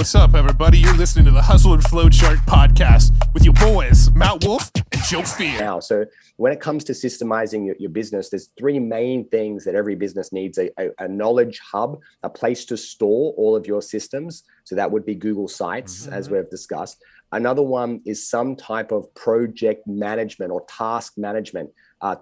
What's up, everybody? You're listening to the Hustle and Flowchart podcast with your boys, Matt Wolf and Joe Fear. Now, so when it comes to systemizing your business, there's three main things that every business needs: a knowledge hub, a place to store all of your systems. So that would be Google Sites, as we've discussed. Another one is some type of project management or task management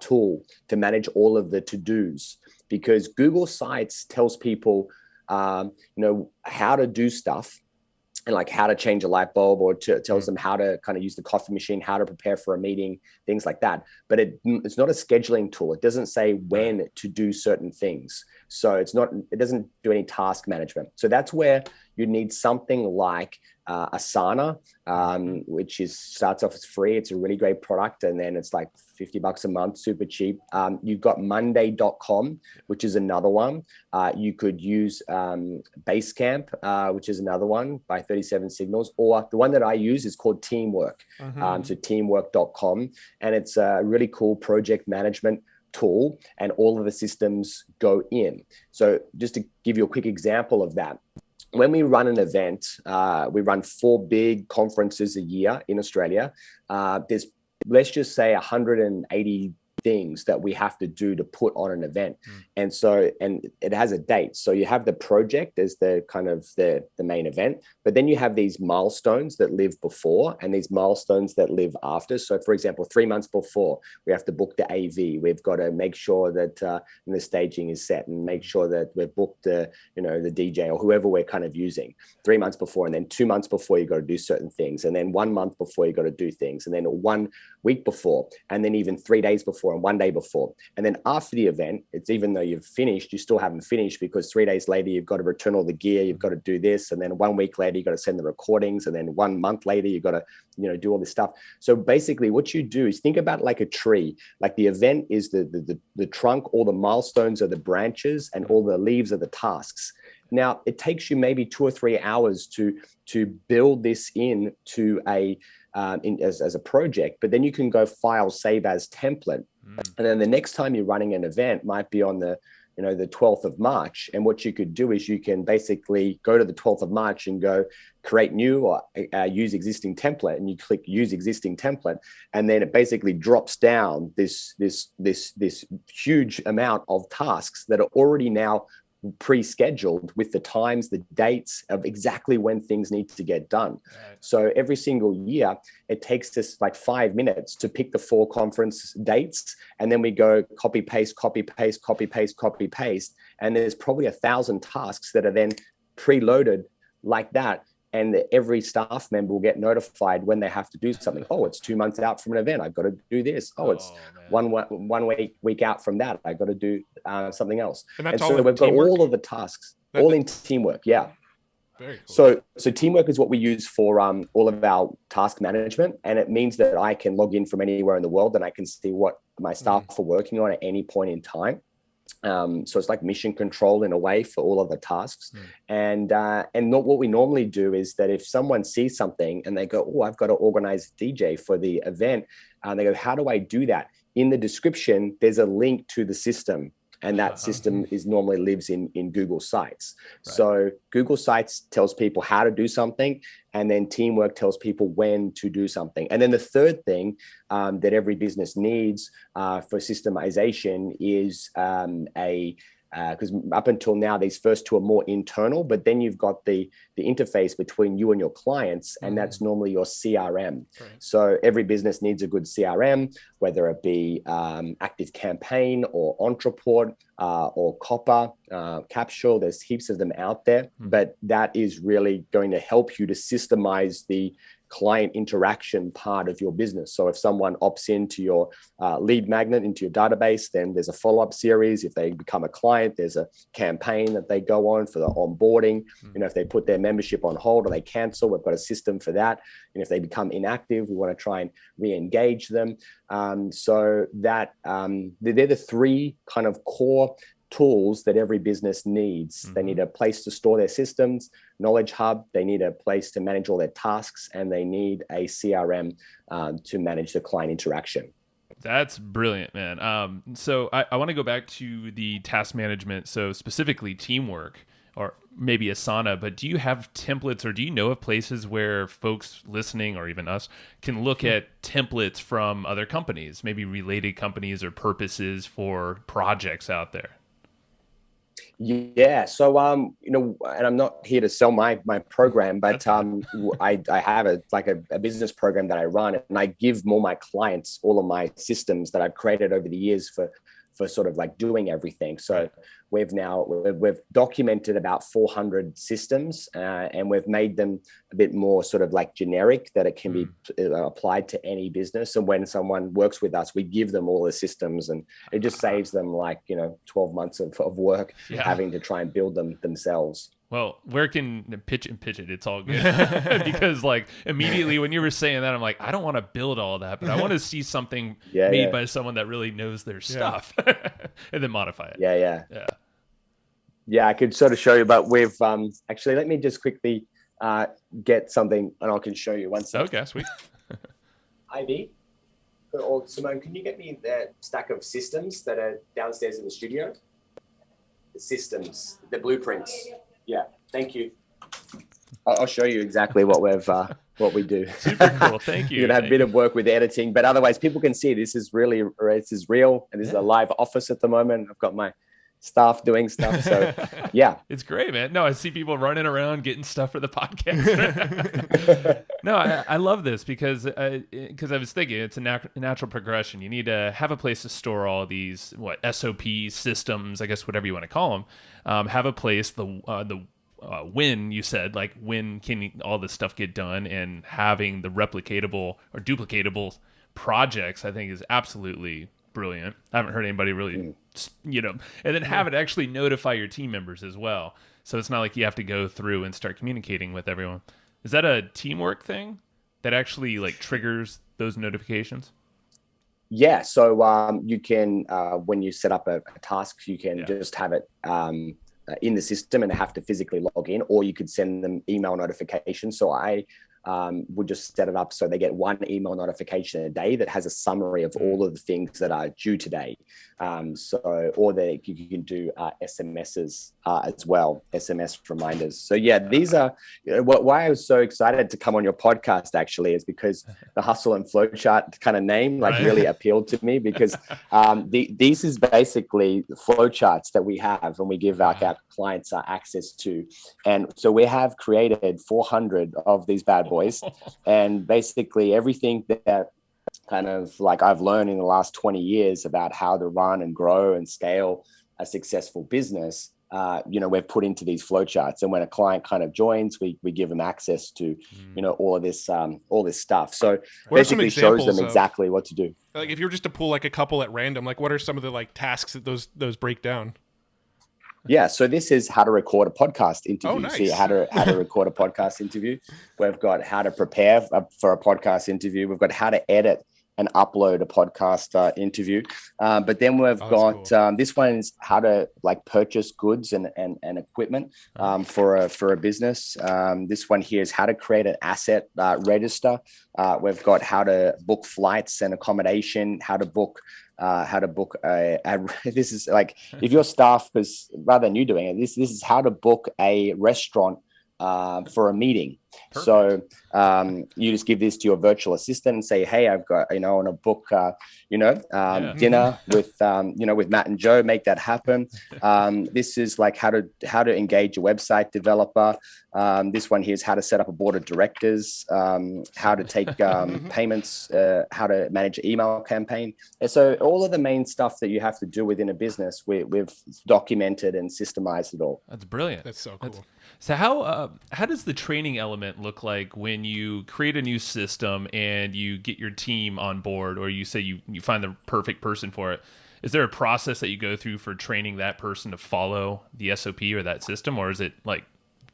tool to manage all of the to-dos, because Google Sites tells people how to do stuff, and like how to change a light bulb, or tells them how to kind of use the coffee machine, how to prepare for a meeting, things like that. But it's not a scheduling tool. It doesn't say when to do certain things. So it doesn't do any task management. So that's where you need something like Asana, which starts off as free. It's a really great product. And then it's like $50 a month, super cheap. You've got Monday.com, which is another one. You could use BaseCamp, which is another one by 37 Signals, or the one that I use is called Teamwork. So teamwork.com. And it's a really cool project management tool, and all of the systems go in. So just to give you a quick example of that, when we run an event, we run 4 big conferences a year in Australia. There's, let's just say, 180 things that we have to do to put on an event. And it has a date. So you have the project as the kind of the main event, but then you have these milestones that live before and these milestones that live after. So for example, 3 months before, we have to book the AV. We've got to make sure that the staging is set, and make sure that we've booked the DJ or whoever we're kind of using 3 months before. And then 2 months before, you got to do certain things. And then 1 month before, you got to do things. And then 1 week before, and then even 3 days before, and 1 day before. And then after the event, it's, even though you've finished, you still haven't finished, because 3 days later, you've got to return all the gear, you've got to do this. And then 1 week later, you've got to send the recordings. And then 1 month later, you've got to, do all this stuff. So basically what you do is think about like a tree. Like the event is the trunk, all the milestones are the branches, and all the leaves are the tasks. Now, it takes you maybe 2 or 3 hours to build this in to as a project, but then you can go file, save as template. And then the next time you're running an event might be on the 12th of March. And what you could do is you can basically go to the 12th of March and go create new, or use existing template, and you click use existing template. And then it basically drops down this huge amount of tasks that are already now pre-scheduled with the times, the dates of exactly when things need to get done. Right. So every single year, it takes us like 5 minutes to pick the 4 conference dates. And then we go copy, paste, copy, paste, copy, paste, copy, paste. And there's probably 1,000 tasks that are then preloaded like that. And every staff member will get notified when they have to do something. Oh, it's 2 months out from an event, I've got to do this. It's one week out from that, I've got to do something else. And so we've got all of the tasks, all in Teamwork. Yeah. Very cool. So Teamwork is what we use for all of our task management. And it means that I can log in from anywhere in the world, and I can see what my staff are working on at any point in time. So it's like mission control in a way for all of the tasks. And what we normally do is that if someone sees something and they go, oh, I've got to organize a DJ for the event, and they go, how do I do that? In the description, there's a link to the system. And that system normally lives in Google Sites. Right. So Google Sites tells people how to do something, and then Teamwork tells people when to do something. And then the third thing that every business needs for systemization is because up until now, these first 2 are more internal, but then you've got the interface between you and your clients, and that's normally your CRM. Right. So every business needs a good CRM, whether it be Active Campaign or Ontraport or Copper, Capsule. There's heaps of them out there, but that is really going to help you to systemize the client interaction part of your business. So if someone opts into your lead magnet, into your database, then there's a follow-up series. If they become a client, there's a campaign that they go on for the onboarding. If they put their membership on hold or they cancel, we've got a system for that. And if they become inactive, we want to try and re-engage them. So that they're the 3 kind of core tools that every business needs. They need a place to store their systems, knowledge hub, they need a place to manage all their tasks, and they need a CRM to manage the client interaction. That's brilliant, man. So I want to go back to the task management, so specifically Teamwork. or maybe Asana, but do you have templates, or do you know of places where folks listening, or even us, can look at templates from other companies, maybe related companies or purposes for projects out there? Yeah. So, and I'm not here to sell my program, but I have a business program that I run, and I give all my clients all of my systems that I've created over the years for sort of like doing everything. So we've documented about 400 systems, and we've made them a bit more sort of like generic, that it can be applied to any business. And when someone works with us, we give them all the systems, and it just saves them 12 months of work having to try and build them themselves. Well, where can pitch it? It's all good. Because immediately when you were saying that, I'm like, I don't want to build all that, but I want to see something made by someone that really knows their stuff and then modify it. Yeah, I could sort of show you, but we've actually, let me just quickly get something and I can show you one second. Okay, sweet. Ivy or Simone, can you get me that stack of systems that are downstairs in the studio? The systems, the blueprints. Yeah, thank you. I'll show you exactly what we do. Super cool. Thank you. You're gonna have a bit of work with editing, but otherwise people can see this is real, and this is a live office at the moment. I've got my staff doing stuff. So yeah, it's great, man. No, I see people running around getting stuff for the podcast. No, I love this because I was thinking it's a natural progression. You need to have a place to store all these SOP systems, I guess, whatever you want to call them. Have a place, when you said, when can all this stuff get done, and having the replicatable or duplicatable projects, I think, is absolutely brilliant. I haven't heard anybody really, and then have it actually notify your team members as well. So it's not like you have to go through and start communicating with everyone. Is that a teamwork thing that actually triggers those notifications? Yeah. So you can, when you set up a task, you can just have it in the system and have to physically log in, or you could send them email notifications. So I would just set it up so they get one email notification a day that has a summary of all of the things that are due today. Or you can do SMSs as well, SMS reminders. So yeah, these are why I was so excited to come on your podcast actually is because the hustle and flowchart kind of name really appealed to me, because these is basically the flowcharts that we have and we give our clients access to. And so we have created 400 of these bad boys, and basically everything that kind of I've learned in the last 20 years about how to run and grow and scale a successful business, we've put into these flowcharts. And when a client kind of joins, we give them access to, all this stuff. So basically shows them exactly what to do. If you were just to pull a couple at random, what are some of the tasks that those break down? Yeah, so this is how to record a podcast interview. Oh, nice. See how to record a podcast interview. We've got how to prepare for a podcast interview. We've got how to edit and upload a podcast interview. But then we've got cool. This one's how to purchase goods and equipment for a business. This one here is how to create an asset register. We've got how to book flights and accommodation, how to book this is if your staff, because rather than you doing it, this is how to book a restaurant for a meeting. Perfect. So you just give this to your virtual assistant and say, hey, I've got, I want to book, dinner with Matt and Joe, make that happen. This is how to engage a website developer. This one here is how to set up a board of directors, how to take payments, how to manage an email campaign. And so all of the main stuff that you have to do within a business, we've documented and systemized it all. That's brilliant. That's so cool. So how does the training element look like when you create a new system and you get your team on board, or you say you find the perfect person for it? Is there a process that you go through for training that person to follow the SOP or that system, or is it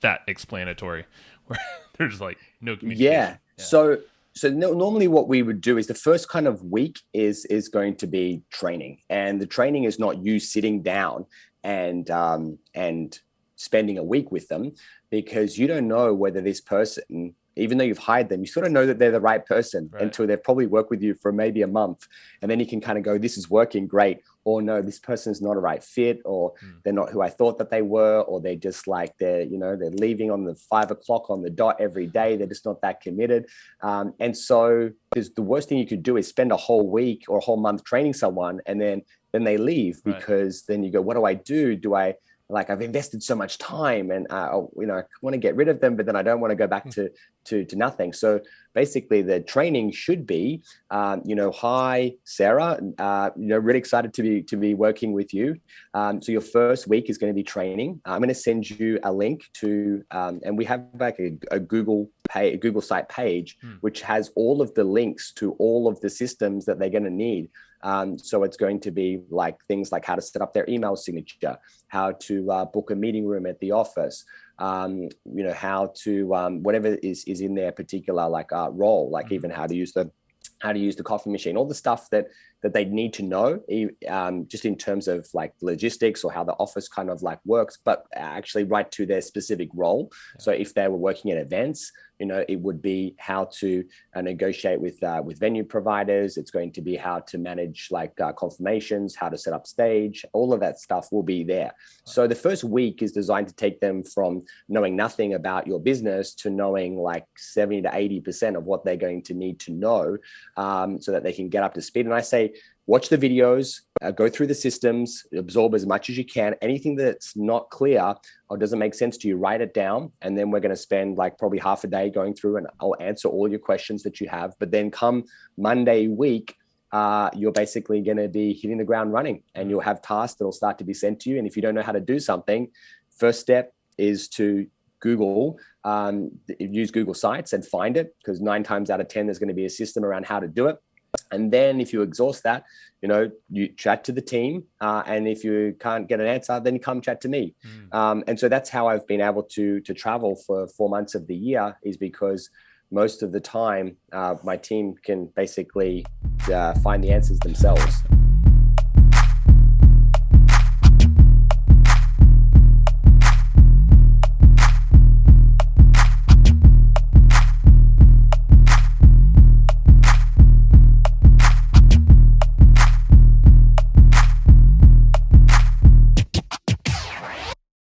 that explanatory where there's no communication? Yeah. So normally what we would do is the first kind of week is going to be training, and the training is not you sitting down and spending a week with them, because you don't know whether this person even though you've hired them, you sort of know that they're the right person until they've probably worked with you for maybe a month. And then you can kind of go, this is working great. Or no, this person's not a right fit, or they're not who I thought that they were, or they're just like, they're leaving on the 5 o'clock on the dot every day. They're just not that committed. And so the worst thing you could do is spend a whole week or a whole month training someone, and then they leave, because then you go, what do I do? I've invested so much time, and I want to get rid of them, but then I don't want to go back to nothing. So basically the training should be, hi, Sarah, really excited to be working with you. So your first week is going to be training. I'm going to send you a link to, and we have like a Google site page, which has all of the links to all of the systems that they're going to need. So it's going to be like things like how to set up their email signature, how to book a meeting room at the office, how to whatever is in their particular role, like even how to use the coffee machine, all the stuff that they need to know, just in terms of like logistics or how the office kind of like works, but actually right to their specific role. So if they were working at events, it would be how to negotiate with venue providers. It's going to be how to manage confirmations, how to set up stage. All of that stuff will be there. So the first week is designed to take them from knowing nothing about your business to knowing like 70 to 80% of what they're going to need to know, so that they can get up to speed. And I say, watch the videos, go through the systems, absorb as much as you can. Anything that's not clear or doesn't make sense to you, write it down. And then we're going to spend like probably half a day going through, and I'll answer all your questions that you have. But then come Monday week, you're basically going to be hitting the ground running, and you'll have tasks that will start to be sent to you. And if you don't know how to do something, first step is to Google, use Google Sites and find it, because 9 times out of 10, there's going to be a system around how to do it. And then if you exhaust that, you chat to the team. And if you can't get an answer, then you come chat to me. And so that's how I've been able to travel for 4 months of the year, is because most of the time, my team can basically find the answers themselves.